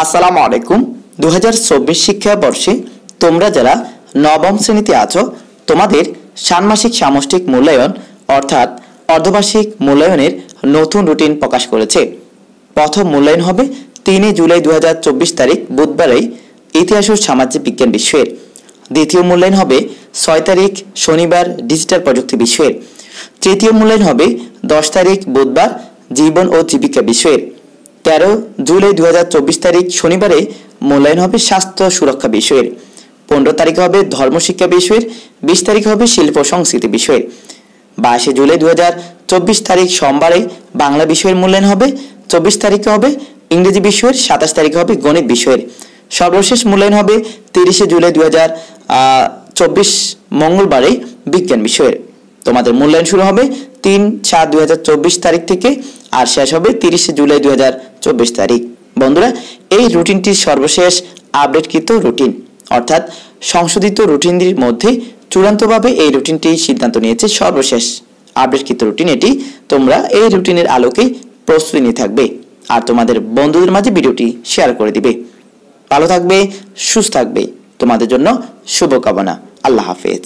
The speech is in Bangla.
আসসালামু আলাইকুম। 2024 শিক্ষাবর্ষে তোমরা যারা নবম শ্রেণীতে আছো তোমাদের ষান্মাসিক সামষ্টিক মূল্যায়ন অর্থাৎ অর্ধবার্ষিক মূল্যায়নের নতুন রুটিন প্রকাশ করেছে। প্রথম মূল্যায়ন হবে 3 জুলাই 2024 তারিখ বুধবারে ইতিহাস ও সামাজিক বিজ্ঞান বিষয়ের। দ্বিতীয় মূল্যায়ন হবে 6 তারিখ শনিবার ডিজিটাল প্রযুক্তি বিষয়ের। তৃতীয় মূল্যায়ন হবে 10 তারিখ বুধবার জীবন ও জীবিকা বিষয়ের। 13 জুলাই 2024 তারিখ শনিবারে মূল্যায়ন হবে স্বাস্থ্য সুরক্ষা বিষয়ের। 15 তারিখ হবে ধর্মশিক্ষা বিষয়ের। 20 তারিখ হবে শিল্প সংস্কৃতি বিষয়ের। 22 জুলাই 2024 তারিখ সোমবারে বাংলা বিষয়ের মূল্যায়ন হবে। 24 তারিখে হবে ইংরেজি বিষয়ের। 27 তারিখে হবে গণিত বিষয়ের। সর্বশেষ মূল্যায়ন হবে 30 জুলাই 2024 মঙ্গলবারে বিজ্ঞান বিষয়ের। তোমাদের মূল্যায়ন শুরু হবে 3/4/2024 তারিখ থেকে আর শেষ হবে 30 জুলাই 2024 তারিখ। বন্ধুরা, এই রুটিনটির সর্বশেষ আপডেটকৃত রুটিন অর্থাৎ সংশোধিত রুটিনের মধ্যে চূড়ান্তভাবে এই রুটিনটি সিদ্ধান্ত নিয়েছে। সর্বশেষ আপডেটকৃত রুটিন এটি। তোমরা এই রুটিনের আলোকেই প্রস্তুতি নিয়ে থাকবে আর তোমাদের বন্ধুদের মাঝে ভিডিওটি শেয়ার করে দিবে। ভালো থাকবে, সুস্থ থাকবে। তোমাদের জন্য শুভকামনা। আল্লাহ হাফেজ।